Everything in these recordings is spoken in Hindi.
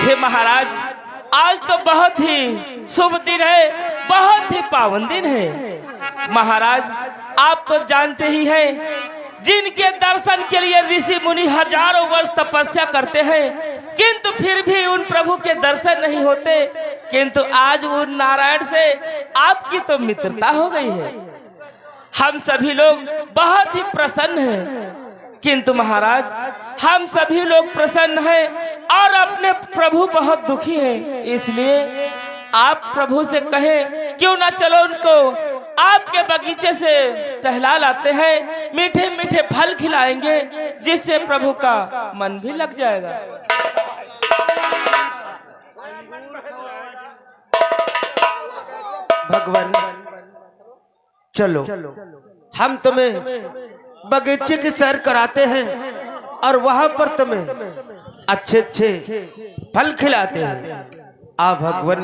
हे महाराज, आज तो बहुत ही शुभ दिन है, बहुत ही पावन दिन है। महाराज, आप तो जानते ही हैं, जिनके दर्शन के लिए ऋषि मुनि हजारों वर्ष तपस्या करते हैं, किंतु फिर भी उन प्रभु के दर्शन नहीं होते। किंतु आज उन नारायण से आपकी तो मित्रता हो गई है। हम सभी लोग बहुत ही प्रसन्न हैं। किंतु महाराज, हम सभी लोग प्रसन्न हैं और अपने प्रभु बहुत दुखी हैं। इसलिए आप प्रभु से कहें, क्यों ना चलो उनको आपके बगीचे से टहला लाते हैं, मीठे मीठे फल खिलाएंगे, जिससे प्रभु का मन भी लग जाएगा। भगवान, चलो हम तुम्हें बगीचे की सैर कराते हैं और वहां पर तुम्हें अच्छे अच्छे फल खिलाते हैं। आ भगवान,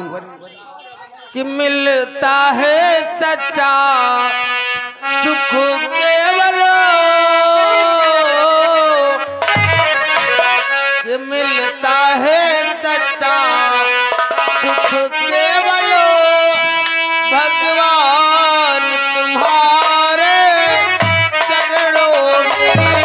कि मिलता है सच्चा सुख केवल, कि मिलता है सच्चा सुख केवल भगवान तुम्हारे चरणों में।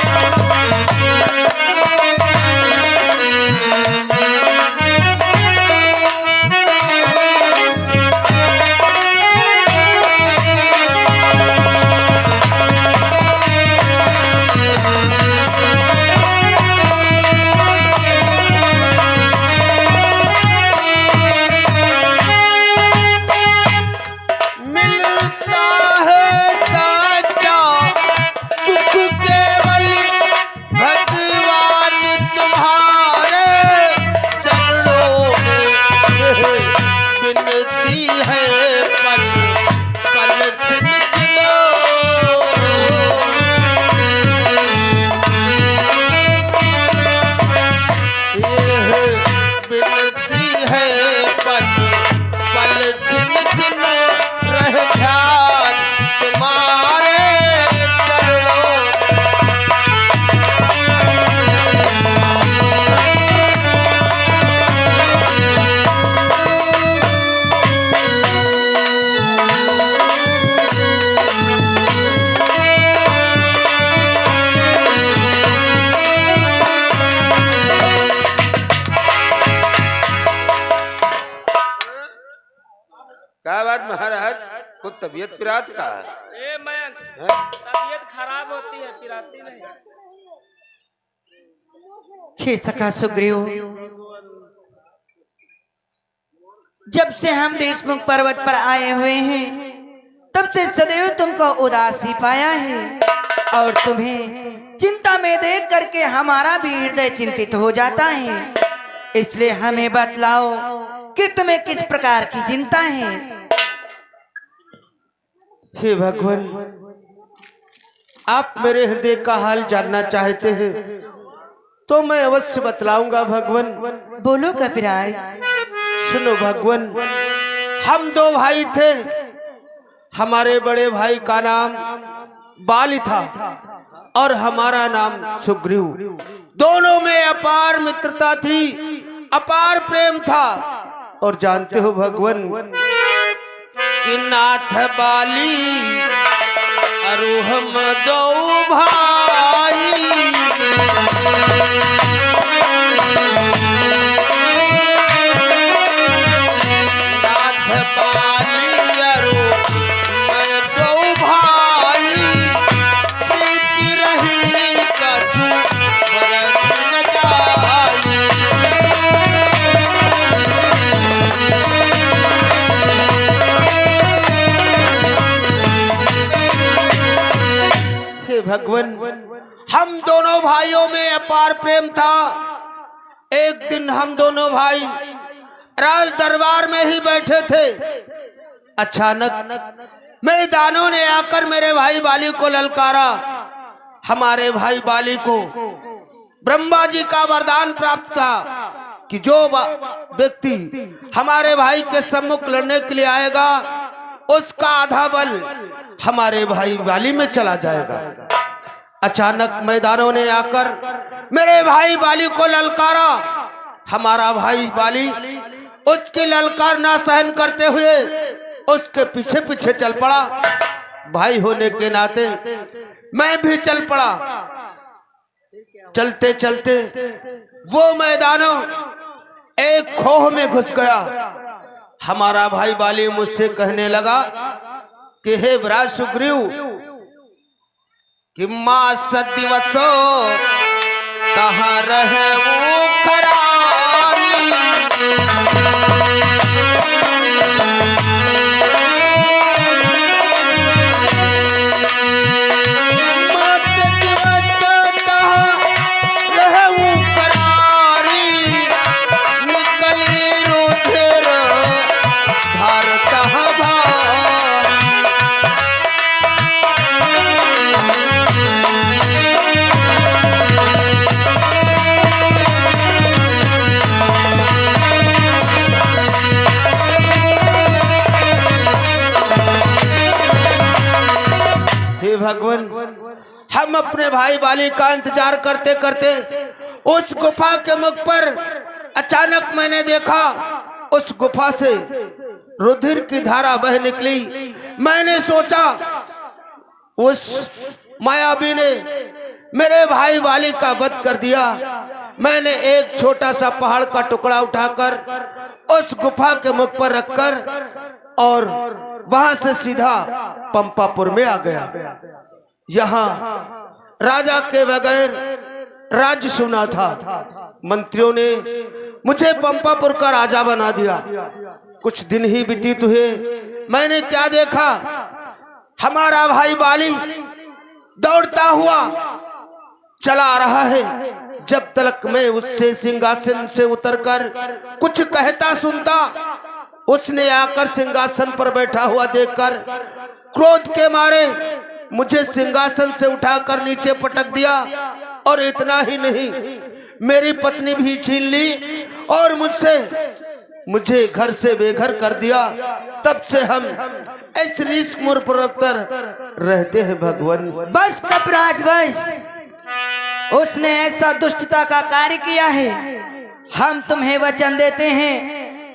क्या बात महाराज, कुछ तबीयत पिरात का? तबीयत खराब होती है, पिराती नहीं। हे सखा सुग्रीव, जब से हम ऋषमुख पर्वत पर आए हुए हैं, तब से सदैव तुमको उदास ही पाया है और तुम्हें चिंता में देख करके हमारा भी हृदय चिंतित हो जाता है। इसलिए हमें बतलाओ कि तुम्हें किस प्रकार की चिंता है। हे भगवान, आप मेरे हृदय का हाल जानना चाहते हैं तो मैं अवश्य बतलाऊंगा भगवान। बोलो कपिराज। सुनो भगवान, हम दो भाई थे। हमारे बड़े भाई का नाम बाली था और हमारा नाम सुग्रीव। दोनों में अपार मित्रता थी, अपार प्रेम था। और जानते हो भगवान कि नाथ बाली अरु हम दो भाई, नाथ बाली अरु मैं दो भाई, प्रीति रही कछु बरत न जाई। भगवान, हम दोनों भाइयों में अपार प्रेम था। एक दिन हम दोनों भाई राज दरबार में ही बैठे थे। अचानक मैदानों ने आकर मेरे भाई बाली को ललकारा। हमारे भाई बाली को ब्रह्मा जी का वरदान प्राप्त था कि जो व्यक्ति हमारे भाई के सम्मुख लड़ने के लिए आएगा, उसका आधा बल हमारे भाई बाली में चला जाएगा। अचानक मैदानों ने आकर मेरे भाई बाली को ललकारा। हमारा भाई बाली उसकी ललकार ना सहन करते हुए उसके पीछे पीछे चल पड़ा। भाई होने के नाते मैं भी चल पड़ा। चलते चलते वो मैदानों एक खोह में घुस गया। हमारा भाई बाली मुझसे कहने लगा कि हे ब्राज सुग्रीव, कि माँ सदिवसो कहाँ रहे वो खरारी। माँ सदिवसो कहाँ रहे वो खरारी, निकली रुधिर भारत भारी। हे भगवान, हम अपने भाई बाली का इंतजार करते करते उस गुफा के मुख पर अचानक मैंने देखा उस गुफा से रुधिर की धारा बह निकली। मैंने सोचा उस मायावी ने मेरे भाई बाली का वध कर दिया। मैंने एक छोटा सा पहाड़ का टुकड़ा उठाकर उस गुफा के मुख पर रखकर और वहां से सीधा पंपापुर में आ गया। यहाँ राजा के बगैर राज्य सुना था। मंत्रियों ने मुझे पंपापुर का राजा बना दिया। कुछ दिन ही व्यतीत हुए, मैंने क्या देखा, हमारा भाई बाली दौड़ता हुआ चला आ रहा है। जब तक मैं उससे सिंहासन से उतरकर कुछ कहता सुनता, उसने आकर सिंहासन पर बैठा हुआ देखकर क्रोध के मारे मुझे सिंहासन से उठाकर नीचे पटक दिया। और इतना ही नहीं, मेरी पत्नी भी छीन ली और मुझे घर से बेघर कर दिया। तब से हम इस ऋषिमुर पर्वत पर रहते हैं भगवान। बस कपराज बस, उसने ऐसा दुष्टता का कार्य किया है। हम तुम्हें वचन देते हैं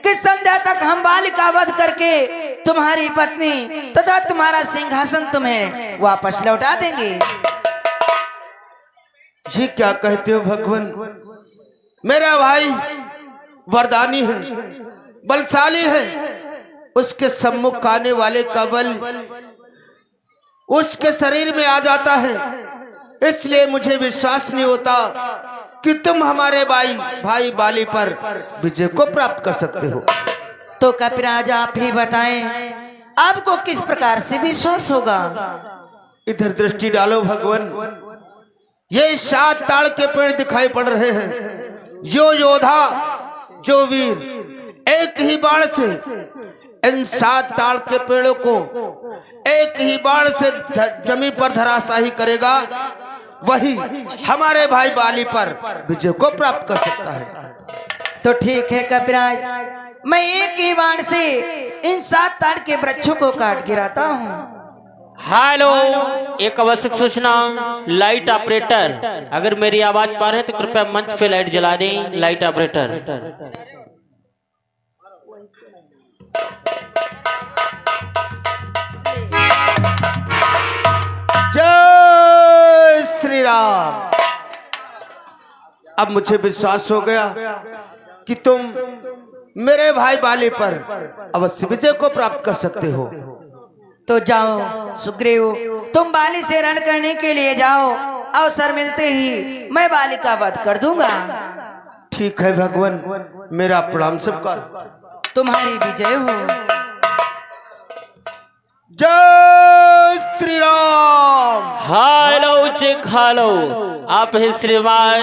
कि संध्या तक हम बाली का वध करके तुम्हारी पत्नी तथा तुम्हारा सिंहासन तुम्हें वापस लौटा देंगे। ये क्या कहते हो भगवान? मेरा भाई वरदानी है, बलशाली है। उसके सम्मुख आने वाले का बल उसके शरीर में आ जाता है। इसलिए मुझे विश्वास नहीं होता कि तुम हमारे भाई बाली पर विजय को प्राप्त कर सकते हो। तो कपिराज आप ही बताएं, आपको किस प्रकार से विश्वास होगा? इधर दृष्टि डालो भगवान। ये 7 ताड़ के पेड़ दिखाई पड़ रहे हैं। जो योद्धा, जो वीर एक ही बाण से इन 7 ताड़ के पेड़ों को एक ही बाण से जमीन पर धराशाही करेगा, वही हमारे भाई बाली पर विजय को प्राप्त कर सकता है। तो ठीक है कपिराज, मैं एक ही बाण से इन 7 ताड़ के वृक्षों को काट गिराता हूँ। हेलो, एक आवश्यक सूचना। लाइट ऑपरेटर, अगर मेरी आवाज पा रहे हैं तो कृपया मंच पे लाइट जला दें। Light operator. जय श्री राम। अब मुझे विश्वास हो गया कि तुम मेरे भाई बाली पर अवश्य विजय को प्राप्त कर सकते हो। तो जाओ सुग्रीव, तुम बाली से रण करने के लिए जाओ। अवसर मिलते ही मैं बाली का वध कर दूंगा। ठीक है भगवान, मेरा प्रणाम स्वीकार। तुम्हारी विजय हो। जय Shri Ram. Hello check, hello. आप हैं श्रीमान